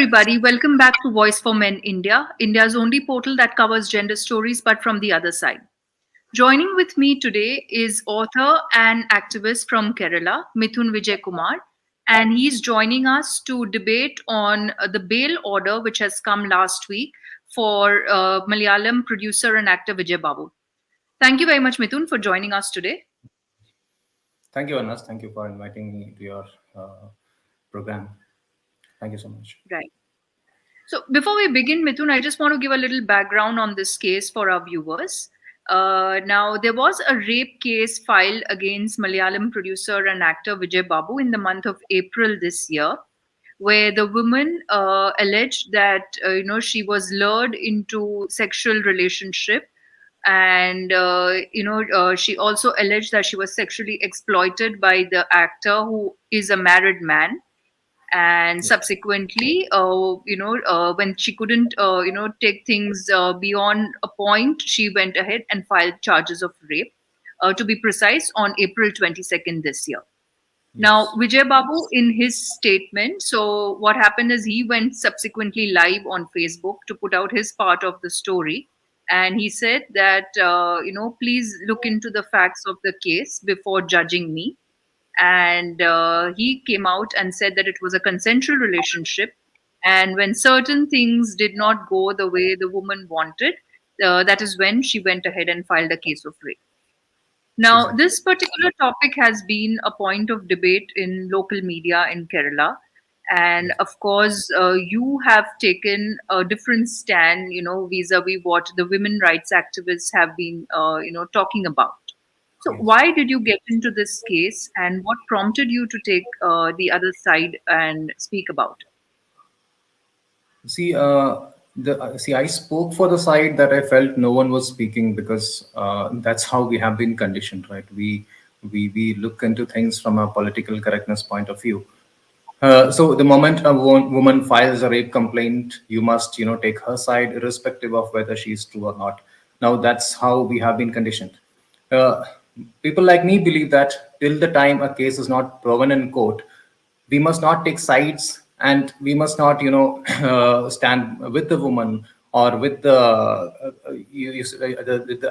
everybody. Welcome back to Voice for Men India, India's only portal that covers gender stories but from the other side. Joining with me today is author and activist from Kerala, Mithun Vijay Kumar, and he's joining us to debate on the bail order which has come last week for Malayalam producer and actor Vijay Babu. Thank you very much, Mithun, for joining us today. Thank you, Anas. Thank you for inviting me to your program. Thank you so much. Right. So, before we begin, Mithun, I just want to give a little background on this case for our viewers. Now, there was a rape case filed against Malayalam producer and actor Vijay Babu in the month of April this year, where the woman alleged that she was lured into sexual relationship, and she also alleged that she was sexually exploited by the actor, who is a married man, and Yeah. subsequently when she couldn't take things beyond a point, she went ahead and filed charges of rape, to be precise, on April 22nd this year. Now, Yes. Vijay Babu, in his statement, so what happened is he went subsequently live on Facebook to put out his part of the story. And he said that, please look into the facts of the case before judging me. And he came out and said that it was a consensual relationship. And when certain things did not go the way the woman wanted, that is when she went ahead and filed a case of rape. Now, Exactly. this particular topic has been a point of debate in local media in Kerala. And Yes. of course, you have taken a different stand, vis-a-vis what the women rights activists have been, talking about. So, Yes. why did you get into this case, and what prompted you to take the other side and speak about it? See, I spoke for the side that I felt no one was speaking because that's how we have been conditioned, right? We look into things from a political correctness point of view. So the moment a woman files a rape complaint, you must, take her side, irrespective of whether she is true or not. Now that's how we have been conditioned. Uh, People like me believe that till the time a case is not proven in court, we must not take sides, and we must not, stand with the woman or with the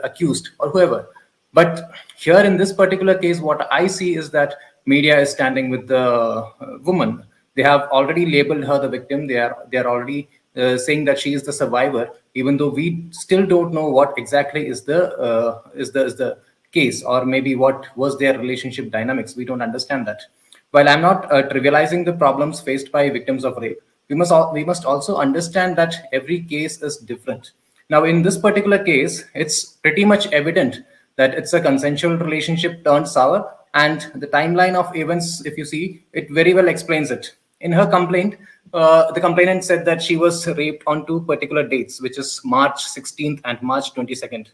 accused or whoever. But here in this particular case, what I see is that media is standing with the woman. They have already labeled her the victim. They are already saying that she is the survivor, even though we still don't know what exactly is the case, or maybe what was their relationship dynamics. We don't understand that. While I'm not trivializing the problems faced by victims of rape, we must also understand that every case is different. Now, in this particular case, it's pretty much evident that it's a consensual relationship turned sour, and the timeline of events, if you see, it very well explains it. In her complaint, the complainant said that she was raped on two particular dates, which is March 16th and March 22nd.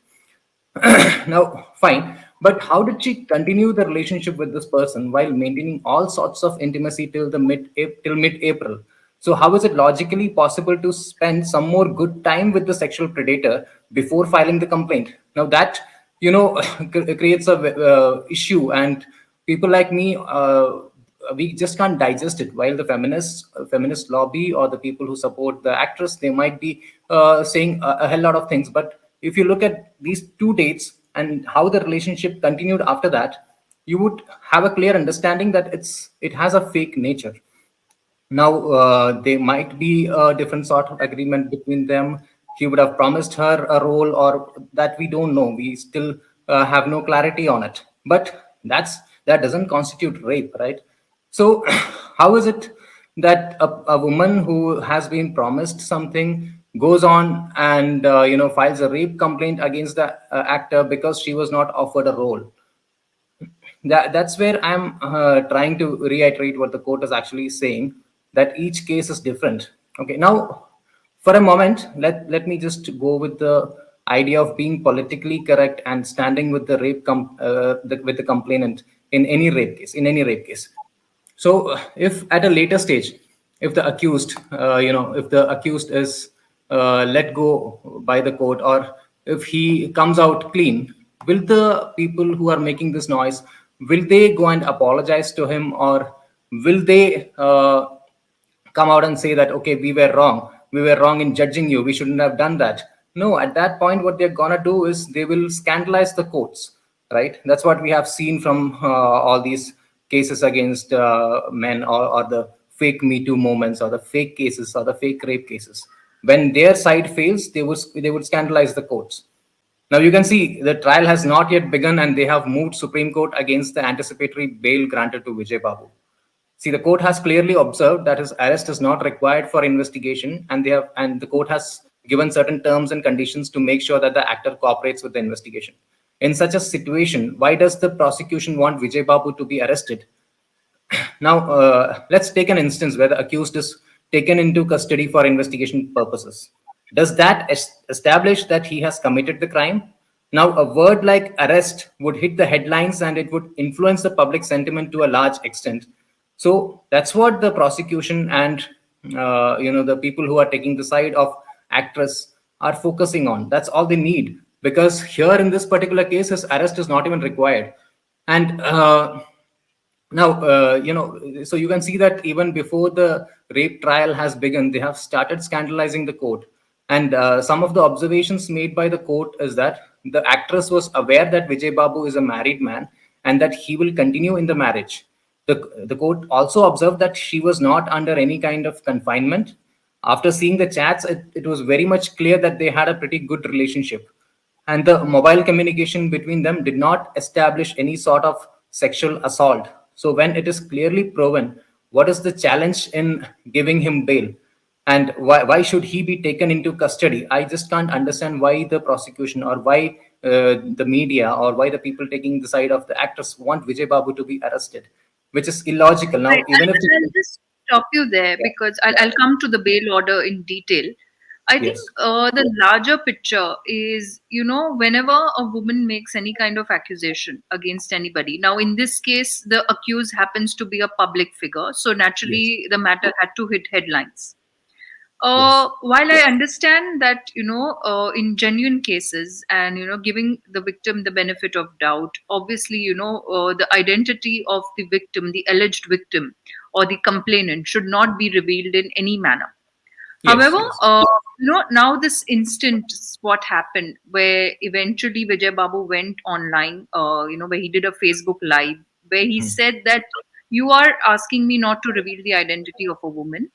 Now, fine, but how did she continue the relationship with this person while maintaining all sorts of intimacy till mid-April? So how is it logically possible to spend some more good time with the sexual predator before filing the complaint? Now that, creates a issue, and people like me, we just can't digest it. While the feminist lobby or the people who support the actress, they might be saying a hell lot of things, but if you look at these two dates and how the relationship continued after that, you would have a clear understanding that it has a fake nature. Now, there might be a different sort of agreement between them. He would have promised her a role, or that we don't know. We still have no clarity on it. But that doesn't constitute rape, right? So, how is it that a woman who has been promised something goes on and files a rape complaint against the actor because she was not offered a role? That's where I'm trying to reiterate what the court is actually saying, that each case is different. Okay, now for a moment, let me just go with the idea of being politically correct and standing with with the complainant in any rape case. So, if at a later stage, if the accused, if the accused is let go by the court, or if he comes out clean, will the people who are making this noise, will they go and apologize to him, or will they come out and say that, okay, we were wrong in judging you, we shouldn't have done that. No, at that point what they're gonna do is they will scandalize the courts, right? That's what we have seen from all these cases against men, or the fake Me Too moments, or the fake cases, or the fake rape cases. When their side fails, they would scandalize the courts. Now you can see the trial has not yet begun, and they have moved Supreme Court against the anticipatory bail granted to Vijay Babu. See, the court has clearly observed that his arrest is not required for investigation, and the court has given certain terms and conditions to make sure that the actor cooperates with the investigation. In such a situation, why does the prosecution want Vijay Babu to be arrested? Now, let's take an instance where the accused is taken into custody for investigation purposes. Does that establish that he has committed the crime? Now, a word like arrest would hit the headlines and it would influence the public sentiment to a large extent. So that's what the prosecution and the people who are taking the side of actress are focusing on. That's all they need, because here in this particular case, his arrest is not even required. And now, so you can see that even before the rape trial has begun, they have started scandalizing the court. And some of the observations made by the court is that the actress was aware that Vijay Babu is a married man and that he will continue in the marriage. The court also observed that she was not under any kind of confinement. After seeing the chats, it was very much clear that they had a pretty good relationship, and the mobile communication between them did not establish any sort of sexual assault. So when it is clearly proven, what is the challenge in giving him bail? And why should he be taken into custody? I just can't understand why the prosecution, or why the media, or why the people taking the side of the actors want Vijay Babu to be arrested, which is illogical. Now, Right. even if I'll just stop you there yeah, because I'll come to the bail order in detail. I think yes, the larger picture is, whenever a woman makes any kind of accusation against anybody. Now, in this case, the accused happens to be a public figure. So yes, naturally, the matter had to hit headlines. yes, While I understand that, in genuine cases and, giving the victim the benefit of doubt, obviously, the identity of the victim, the alleged victim or the complainant should not be revealed in any manner. yes, However, yes. now this instance, what happened, where eventually Vijay Babu went online, where he did a Facebook live, where he Hmm. said that you are asking me not to reveal the identity of a woman,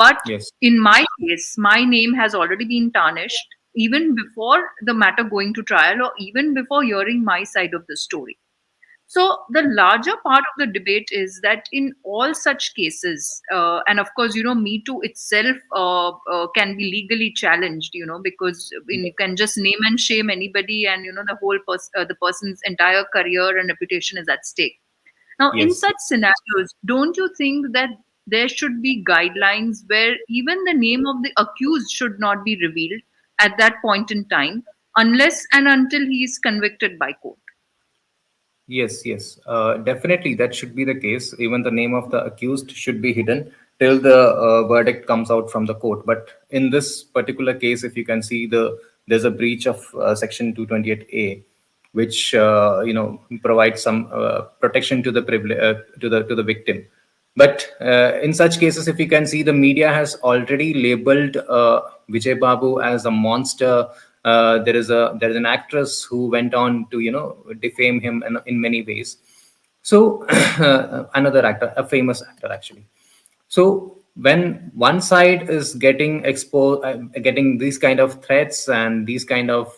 but Yes, in my case, my name has already been tarnished even before the matter going to trial or even before hearing my side of the story. So the larger part of the debate is that in all such cases, and of course, Me Too itself can be legally challenged, because you can just name and shame anybody, and the person's entire career and reputation is at stake. Now, in yes. such scenarios, don't you think that there should be guidelines where even the name of the accused should not be revealed at that point in time, unless and until he is convicted by court? Yes, yes, definitely that should be the case. Even the name of the accused should be hidden till the verdict comes out from the court. But in this particular case, if you can see, there's a breach of Section 228A, which provides some protection to the to the victim. But in such cases, if you can see, the media has already labeled Vijay Babu as a monster. There is an actress who went on to defame him in many ways. So another actor, a famous actor actually. So when one side is getting exposed, getting these kind of threats and these kind of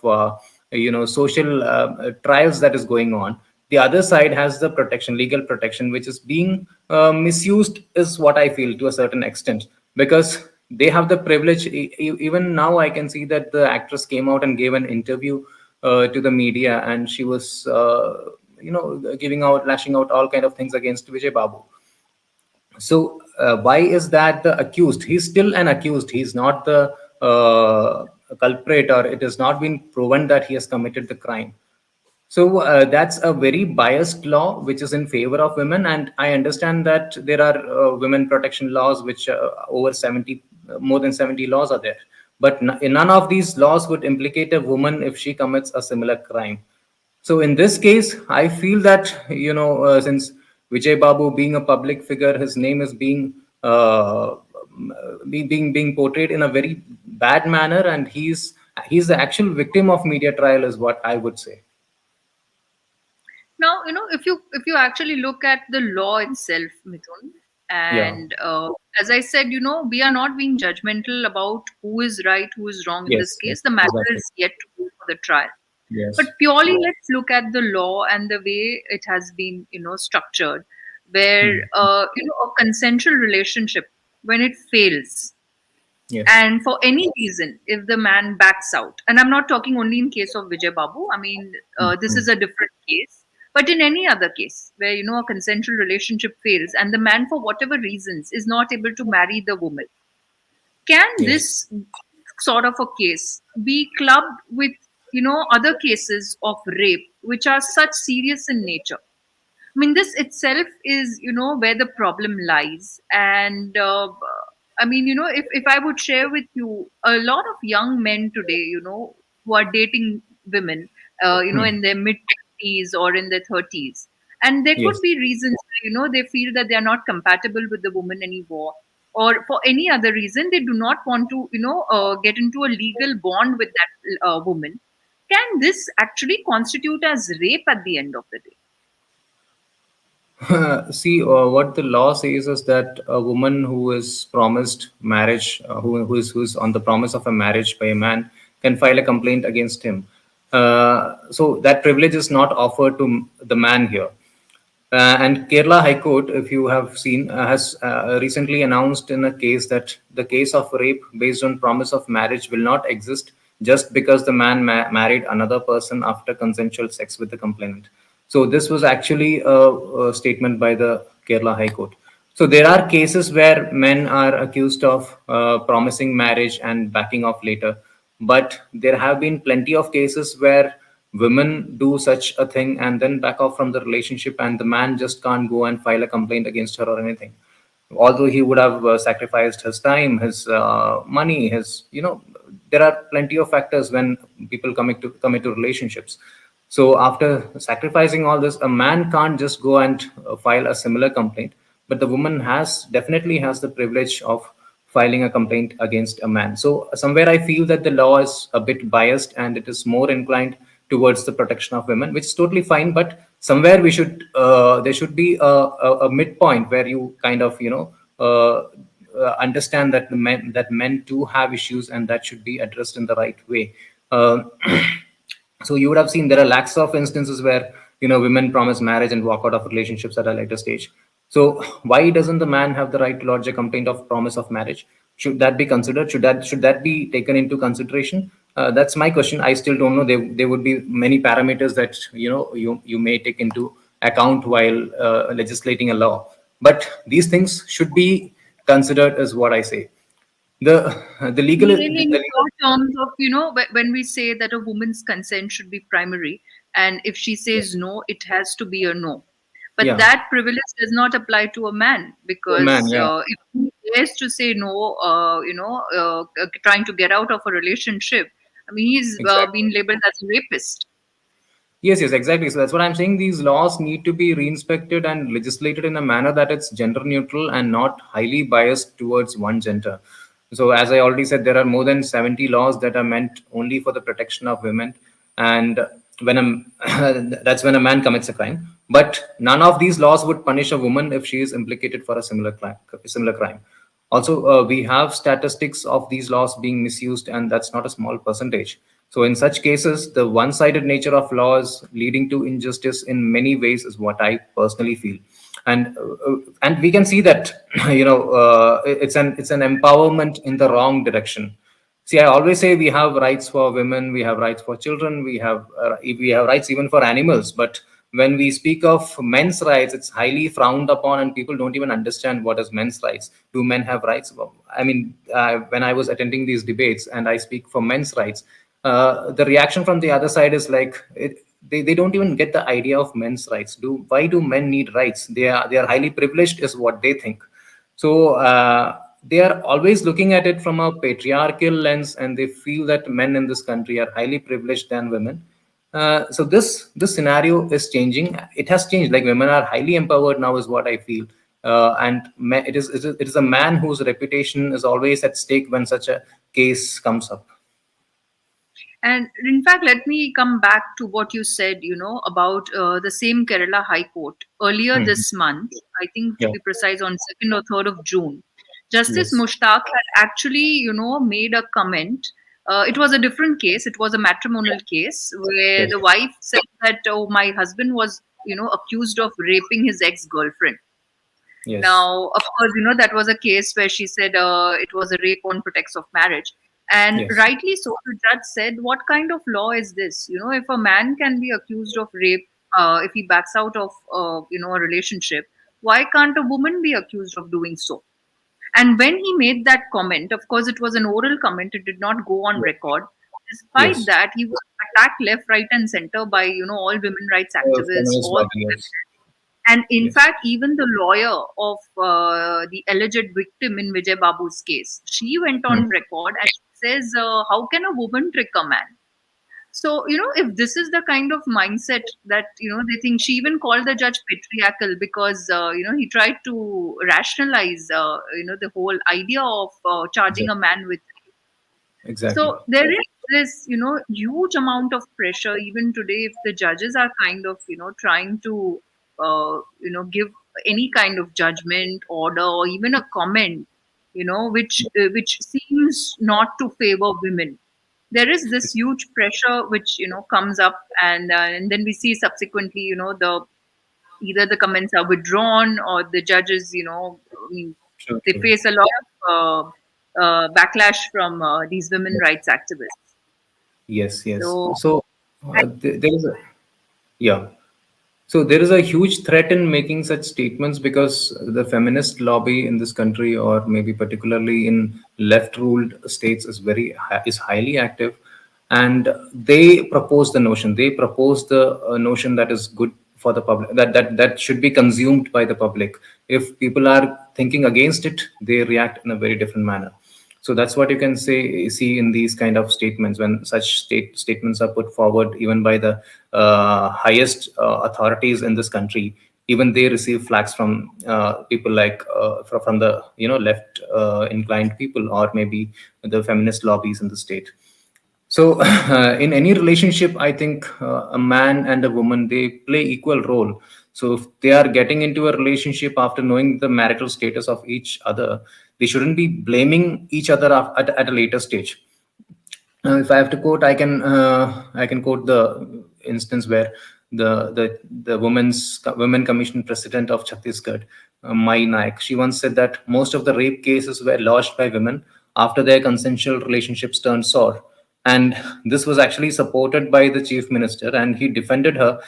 social trials that is going on, the other side has the protection, legal protection, which is being misused, is what I feel to a certain extent, because they have the privilege. Even now, I can see that the actress came out and gave an interview to the media, and she was giving out, lashing out all kind of things against Vijay Babu. So why is that the accused? He's still an accused. He's not the culprit, or it has not been proven that he has committed the crime. So that's a very biased law which is in favor of women. And I understand that there are women protection laws which over 70, more than 70 laws are there. But none of these laws would implicate a woman if she commits a similar crime. So in this case, I feel that since Vijay Babu being a public figure, his name is being being portrayed in a very bad manner, and he's the actual victim of media trial, is what I would say. Now, if you actually look at the law itself, Mithun, Yeah. and as I said, we are not being judgmental about who is right, who is wrong in this Yes. Yes. case. The matter Exactly. is yet to go for the trial. But Yes. purely, let's look at the law and the way it has been, structured, where Hmm. a consensual relationship, when it fails, Yes. and for any reason, if the man backs out, and I'm not talking only in case of Vijay Babu, I mean, this Hmm. is a different case, but in any other case where, a consensual relationship fails and the man, for whatever reasons, is not able to marry the woman, can Yes. this sort of a case be clubbed with, other cases of rape, which are such serious in nature? I mean, this itself is, where the problem lies. And I mean, if I would share with you, a lot of young men today, who are dating women, Hmm. in their mid 20s or in their 30s. And there could Yes. be reasons, they feel that they are not compatible with the woman anymore. Or for any other reason, they do not want to, get into a legal bond with that woman. Can this actually constitute as rape at the end of the day? See, what the law says is that a woman who is promised marriage, who's on the promise of a marriage by a man, can file a complaint against him. So that privilege is not offered to the man here. And Kerala High Court, if you have seen, has recently announced in a case that the case of rape based on promise of marriage will not exist just because the man married another person after consensual sex with the complainant. So this was actually a statement by the Kerala High Court. So there are cases where men are accused of promising marriage and backing off later, but there have been plenty of cases where women do such a thing and then back off from the relationship, and the man just can't go and file a complaint against her or anything, although he would have sacrificed his time, his money, his, there are plenty of factors when people come into relationships. So after sacrificing all this, a man can't just go and file a similar complaint, but the woman definitely has the privilege of filing a complaint against a man. So somewhere I feel that the law is a bit biased and it is more inclined towards the protection of women, which is totally fine. But somewhere there should be a midpoint where you kind of understand that men too have issues and that should be addressed in the right way. Uh, so you would have seen there are lakhs of instances where women promise marriage and walk out of relationships at a later stage. So why doesn't the man have the right to lodge a complaint of promise of marriage? Should that be considered? Should that be taken into consideration? That's my question. I still don't know. There would be many parameters that you may take into account while legislating a law, but these things should be considered, is what I say. The legal Mean in the legal your terms of, when we say that a woman's consent should be primary, and if she says no, it has to be a no. But Yeah, that privilege does not apply to a man, to a man. because Yeah, if he dares to say no, trying to get out of a relationship, I mean, he's exactly. been labeled as a rapist. Yes, yes, exactly. So that's what I'm saying. These laws need to be reinspected and legislated in a manner that it's gender neutral and not highly biased towards one gender. So, as I already said, there are more than 70 laws that are meant only for the protection of women. And when that's when a man commits a crime. But none of these laws would punish a woman if she is implicated for a similar crime. Also, we have statistics of these laws being misused, and that's not a small percentage. So, in such cases, the one sided nature of laws leading to injustice in many ways is what I personally feel. And we can see that it's an empowerment in the wrong direction. See, I always say we have rights for women, we have rights for children, we have rights even for animals. But when we speak of men's rights, it's highly frowned upon, and people don't even understand what is men's rights. Do men have rights? Well, I mean, when I was attending these debates and I speak for men's rights, the reaction from the other side is like they don't even get the idea of men's rights. Why do men need rights? They are highly privileged, is what they think. So they are always looking at it from a patriarchal lens, and they feel that men in this country are highly privileged than women. So this scenario is changing. It has changed. Like, women are highly empowered now, is what I feel. it is a man whose reputation is always at stake when such a case comes up. And in fact, let me come back to what you said, about the same Kerala High Court. Earlier Mhm. this month, I think to Yeah. be precise, on 2nd or 3rd of June, Justice Yes. Mushtaq had actually, made a comment. It was a different case. It was a matrimonial case where Yes. the wife said that, oh, my husband was, accused of raping his ex-girlfriend. Yes. Now, of course, that was a case where she said it was a rape on pretext of marriage. And Yes. rightly so, the judge said, what kind of law is this? If a man can be accused of rape, if he backs out of, a relationship, why can't a woman be accused of doing so? And when he made that comment, of course, it was an oral comment, it did not go on record. Despite Yes. that, he was attacked left, right, and center by, all women rights activists, Feminist all, lobby. Yes. and in Yes. fact, even the lawyer of the alleged victim in Vijay Babu's case, she went Hmm. on record and says, how can a woman trick a man? So, if this is the kind of mindset that, they think, she even called the judge patriarchal because, he tried to rationalize, the whole idea of charging a Exactly. man with. Exactly. So there is this, huge amount of pressure even today if the judges are kind of, trying to, give any kind of judgment, order, or even a comment, which seems not to favor women. There is this huge pressure which comes up, and then we see subsequently, the either the comments are withdrawn or the judges, I mean, True. they True. face a lot of backlash from these women rights activists. Yes. Yes. So, So there is a, yeah. So there is a huge threat in making such statements because the feminist lobby in this country, or maybe particularly in left-ruled states, is highly active, and they propose the notion. They propose the notion that is good for the public, that should be consumed by the public. If people are thinking against it, they react in a very different manner. So that's what you can see in these kind of statements when such statements are put forward, even by the highest authorities in this country. Even they receive flags from people like from the left inclined people, or maybe the feminist lobbies in the state. So, in any relationship, I think a man and a woman, they play equal role. So, if they are getting into a relationship after knowing the marital status of each other, they shouldn't be blaming each other at a later stage. If I have to quote, I can quote the instance where the women commission president of Chhattisgarh, Mai Naik, she once said that most of the rape cases were lodged by women after their consensual relationships turned sour, and this was actually supported by the chief minister, and he defended her.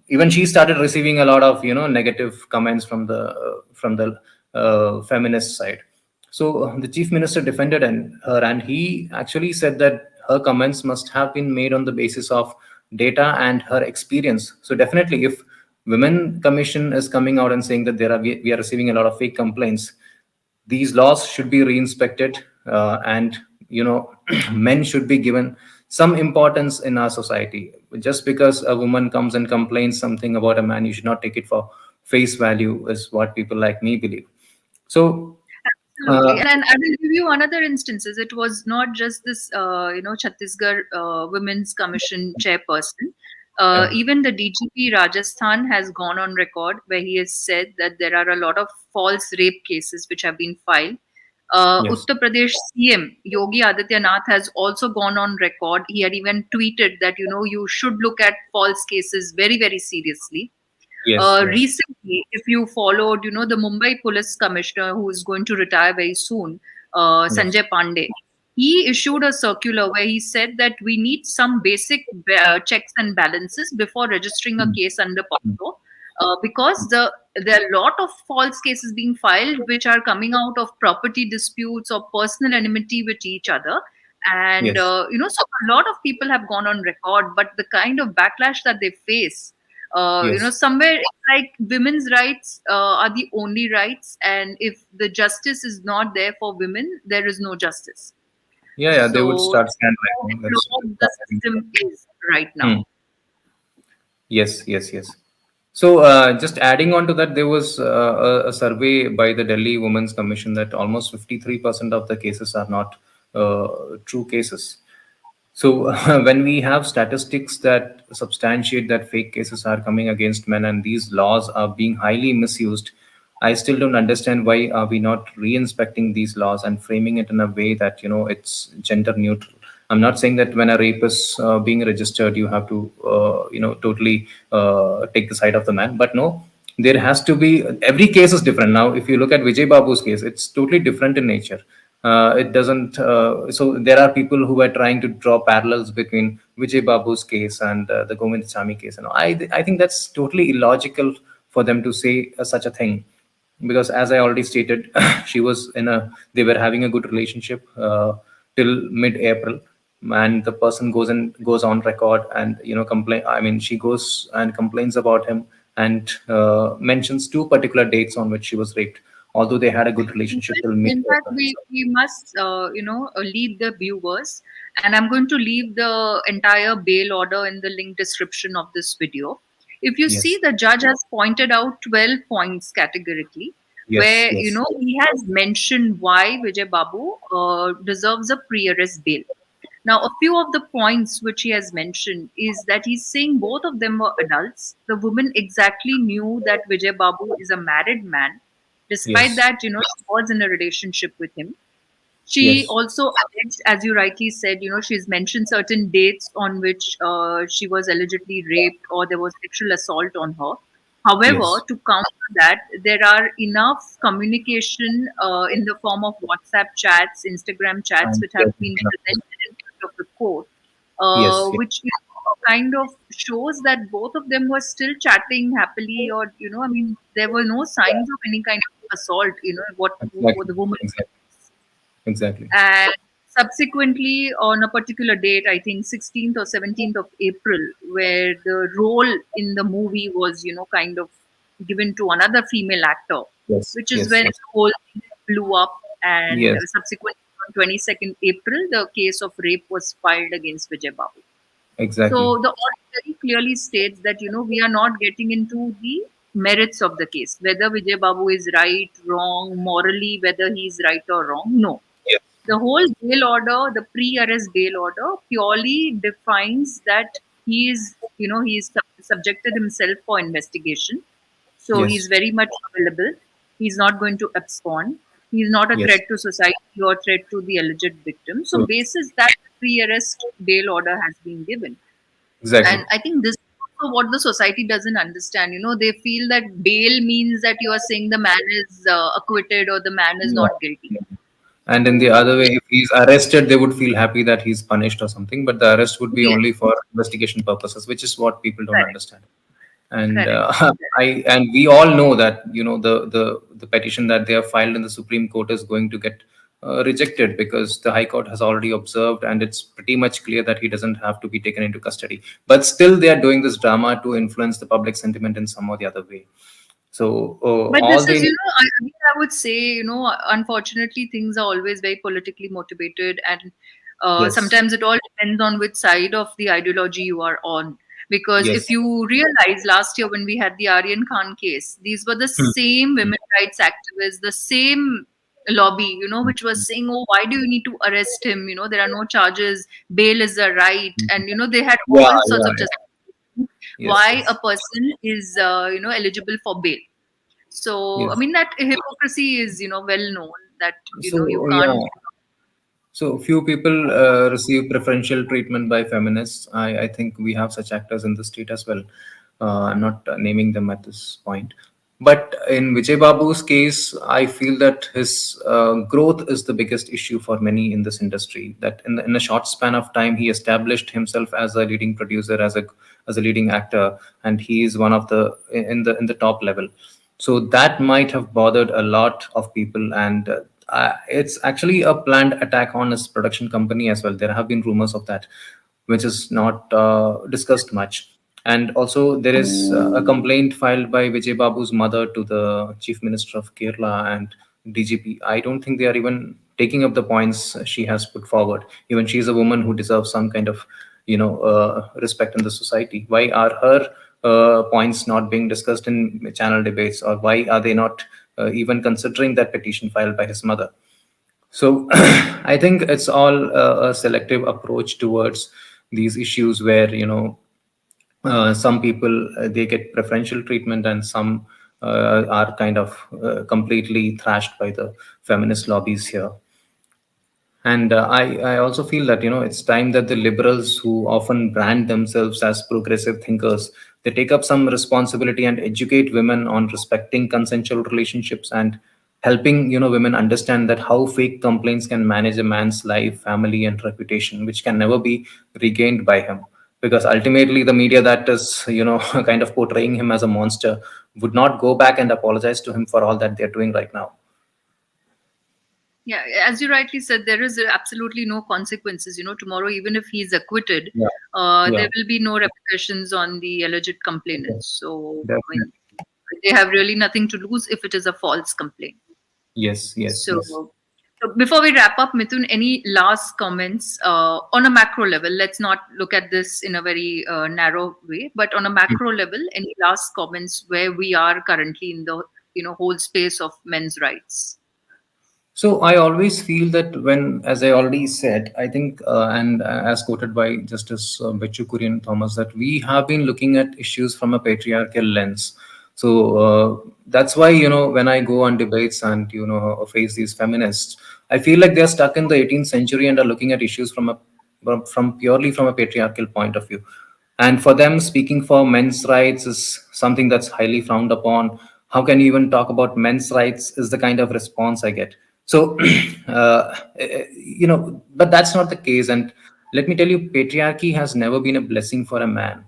Even she started receiving a lot of negative comments from the feminist side. So the chief minister defended her, and he actually said that her comments must have been made on the basis of data and her experience. So definitely, if Women Commission is coming out and saying that we are receiving a lot of fake complaints, these laws should be reinspected, and men should be given some importance in our society. Just because a woman comes and complains something about a man, you should not take it for face value, is what people like me believe. So. absolutely, and I will give you another instances. It was not just this, Chhattisgarh Women's Commission chairperson. Yeah. Even the DGP Rajasthan has gone on record where he has said that there are a lot of false rape cases which have been filed. Yes. Uttar Pradesh CM Yogi Adityanath has also gone on record. He had even tweeted that you should look at false cases very very seriously. Yes. Yes. Recently, if you followed, the Mumbai police commissioner who is going to retire very soon, Yes. Sanjay Pandey, he issued a circular where he said that we need some basic checks and balances before registering a Mm. case under Mm. POCSO, because there are a lot of false cases being filed which are coming out of property disputes or personal enmity with each other. And, Yes. so a lot of people have gone on record, but the kind of backlash that they face, Yes. somewhere it's like women's rights are the only rights, and if the justice is not there for women, there is no justice. Yeah. Yeah. They would So start how scandalizing. That's flawed the that's. system is right now. Hmm. Yes. Yes. Yes. So, just adding on to that, there was a survey by the Delhi Women's Commission that almost 53% of the cases are not true cases. So, when we have statistics that substantiate that fake cases are coming against men and these laws are being highly misused, I still don't understand why are we not re-inspecting these laws and framing it in a way that it's gender neutral. I'm not saying that when a rape is being registered, you have to totally take the side of the man, but no, there has to be, every case is different. Now if you look at Vijay Babu's case, it's totally different in nature. It doesn't So there are people who are trying to draw parallels between Vijay Babu's case and the Govind Chami case. I think that's totally illogical for them to say such a thing, because as I already stated, she was in a they were having a good relationship till mid-April, and the person goes on record and complain. I mean, she goes and complains about him and mentions two particular dates on which she was raped, although they had a good relationship till In fact, mid-April. we must, lead the viewers, and I'm going to leave the entire bail order in the link description of this video. If you see, Yes, the judge has pointed out 12 points categorically, yes, where, yes, he has mentioned why Vijay Babu deserves a pre-arrest bail. Now, a few of the points which he has mentioned is that he's saying both of them were adults. The woman exactly knew that Vijay Babu is a married man. Despite yes, that, she was in a relationship with him. She yes, also alleged, as you rightly said, she's mentioned certain dates on which she was allegedly raped or there was sexual assault on her. However, yes. to counter that, there are enough communication in the form of WhatsApp chats, Instagram chats, And which have yes, been of course. presented in front of the court, Yes, yes, which kind of shows that both of them were still chatting happily, or I mean, there were no signs of any kind of assault. What exactly, the woman. exactly, exactly. And subsequently, on a particular date, I think 16th or 17th of April, where the role in the movie was, kind of given to another female actor, Yes, which is yes, when yes, the whole thing blew up. And yes, subsequently, on 22nd April, the case of rape was filed against Vijay Babu. exactly. So the order very clearly states that we are not getting into the merits of the case, whether Vijay Babu is right, wrong, morally, whether he is right or wrong. No, Yes, the whole bail order, the pre-arrest bail order, purely defines that he's subjected himself for investigation. So he's yes, very much available. He's not going to abscond. He's not a yes. threat to society or threat to the alleged victim. So, So basis that pre-arrest bail order has been given, exactly. and I think this is also what the society doesn't understand. They feel that bail means that you are saying the man is acquitted or the man is Yeah, not guilty. yeah. And in the other way, if he's arrested, they would feel happy that he's punished or something. But the arrest would be Yes, only for investigation purposes, which is what people don't correct, understand. And correct. we all know that the petition that they have filed in the Supreme Court is going to get rejected, because the High Court has already observed, and it's pretty much clear that he doesn't have to be taken into custody. But still, they are doing this drama to influence the public sentiment in some or the other way. So But all this is, they need, I would say, unfortunately, things are always very politically motivated, and yes, sometimes it all depends on which side of the ideology you are on. Because if yes, you realize last year when we had the Aryan Khan case, these were the hmm, same women rights activists, the same lobby, which was saying, "Oh, why do you need to arrest him? There are no charges, bail is a right," and they had yeah, all sorts yeah, of yeah. justifications Yes, why a yes, person is, eligible for bail. So, I yes. mean, that hypocrisy is, well known that, you So yeah, can't. so few people receive preferential treatment by feminists. I think we have such actors in the state as well. I'm not naming them at this point. But in Vijay Babu's case, I feel that his growth is the biggest issue for many in this industry. That in a short span of time, he established himself as a leading producer, as a leading actor, and he is one of the in the top level. So that might have bothered a lot of people, and it's actually a planned attack on his production company as well. There have been rumors of that, which is not discussed much. And also, there is a complaint filed by Vijay Babu's mother to the Chief Minister of Kerala and DGP. I don't think they are even taking up the points she has put forward. Even she is a woman who deserves some kind of respect in the society. Why are her points not being discussed in channel debates, or why are they not even considering that petition filed by his mother? So I think it's all a selective approach towards these issues, where some people they get preferential treatment, and some are kind of completely thrashed by the feminist lobbies here. And I also feel that it's time that the liberals, who often brand themselves as progressive thinkers, they take up some responsibility and educate women on respecting consensual relationships, and helping women understand that how fake complaints can manage a man's life, family, and reputation, which can never be regained by him. Because ultimately, the media that is kind of portraying him as a monster would not go back and apologize to him for all that they're doing right now. Yeah, as you rightly said, there is absolutely no consequences. Tomorrow, even if he's acquitted, Yeah, there yeah, will be no repercussions on the alleged complainants. So, I mean, definitely. they have really nothing to lose if it is a false complaint. Yes, yes, So, yes. so before we wrap up, Mithun, any last comments on a macro level? Let's not look at this in a very narrow way, but on a macro level, any last comments where we are currently in the whole space of men's rights? So I always feel that when, as I already said, I think, and as quoted by Justice Bechu Kurian Thomas, that we have been looking at issues from a patriarchal lens. So that's why when I go on debates and face these feminists, I feel like they're stuck in the 18th century and are looking at issues from purely from a patriarchal point of view. And for them, speaking for men's rights is something that's highly frowned upon. How can you even talk about men's rights? Is the kind of response I get. So, but that's not the case. And let me tell you, patriarchy has never been a blessing for a man.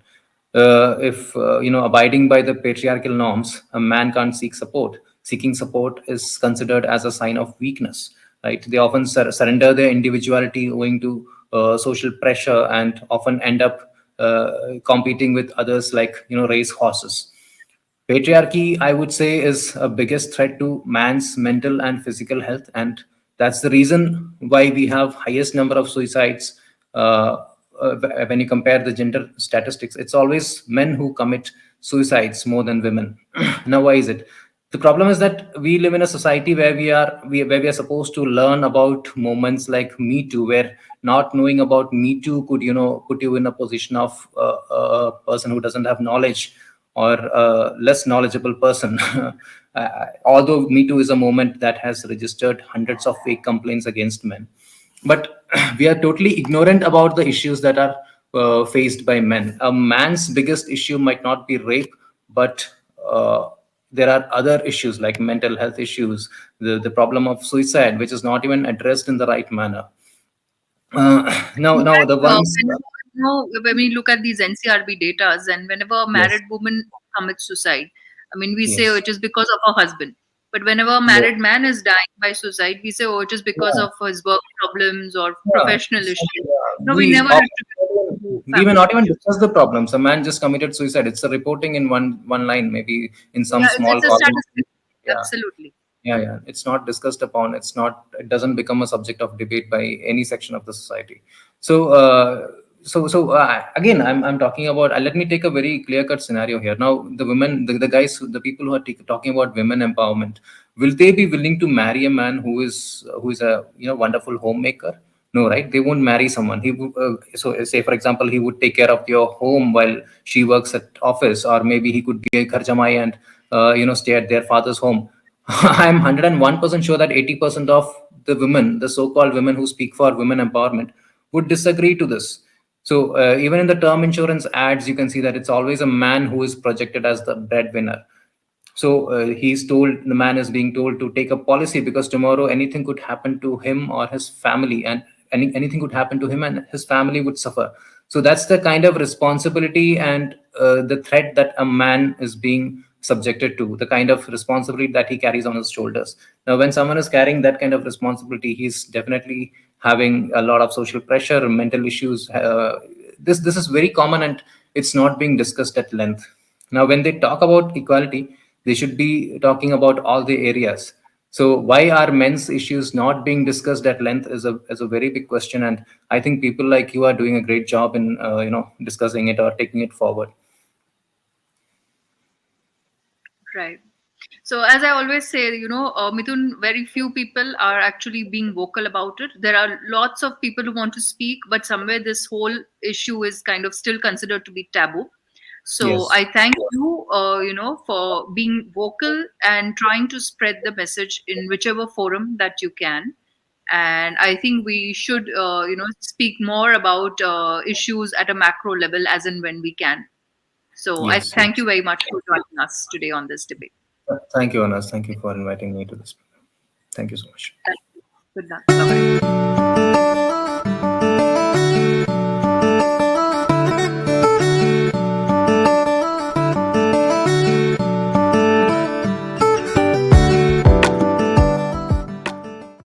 If abiding by the patriarchal norms, a man can't seek support. Seeking support is considered as a sign of weakness, right? They often surrender their individuality owing to social pressure, and often end up competing with others like race horses. Patriarchy, I would say, is a biggest threat to man's mental and physical health, and that's the reason why we have highest number of suicides. When you compare the gender statistics, it's always men who commit suicides more than women. Now, why is it? The problem is that we live in a society where where we are supposed to learn about moments like Me Too, where not knowing about Me Too could put you in a position of a person who doesn't have knowledge, or a less knowledgeable person. Although Me Too is a movement that has registered hundreds of fake complaints against men, but we are totally ignorant about the issues that are faced by men. A man's biggest issue might not be rape, but there are other issues like mental health issues, the problem of suicide, which is not even addressed in the right manner. In Now fact, the ones. when we look at these NCRB data, and whenever a Yes, married woman commits suicide, I mean, we say, oh, yes, it is because of her husband. But whenever a yeah, married man is dying by suicide, we say, oh, it is because yeah. of his work problems or Yeah, professional issues. No, we we never often attribute it to we may family not even issues. discuss the problems. A man just committed suicide. It's a reporting in one line, maybe in some Yeah, small it's a column. statistic. Yeah, Absolutely. yeah. It's not discussed upon. It's not. It doesn't become a subject of debate by any section of the society. So, again, I'm talking about. Let me take a very clear cut scenario here. Now, the women, the guys, the people who are talking about women empowerment, will they be willing to marry a man who is a wonderful homemaker? No, right? They won't marry someone. He would, so say for example, he would take care of your home while she works at office, or maybe he could be a kharjamai and stay at their father's home. I'm 101% sure that 80% of the women, the so-called women who speak for women empowerment, would disagree to this. So even in the term insurance ads, you can see that it's always a man who is projected as the breadwinner. So the man is being told to take a policy, because tomorrow anything could happen to him or his family, and anything could happen to him and his family would suffer. So that's the kind of responsibility and the threat that a man is being subjected to, the kind of responsibility that he carries on his shoulders. Now, when someone is carrying that kind of responsibility, he's definitely having a lot of social pressure, mental issues. This is very common, and it's not being discussed at length. Now, when they talk about equality, they should be talking about all the areas. So, why are men's issues not being discussed at length is a very big question, and I think people like you are doing a great job in discussing it or taking it forward. Right. So, as I always say, Mithun, very few people are actually being vocal about it. There are lots of people who want to speak, but somewhere this whole issue is kind of still considered to be taboo. So, Yes. I thank you, for being vocal and trying to spread the message in whichever forum that you can. And I think we should, speak more about issues at a macro level as and when we can. So, I Yes. thank you Yes. very much for joining us today on this debate. Thank you, Anas. Thank you for inviting me to this. Thank you so much. Thank you. Good luck. Bye bye.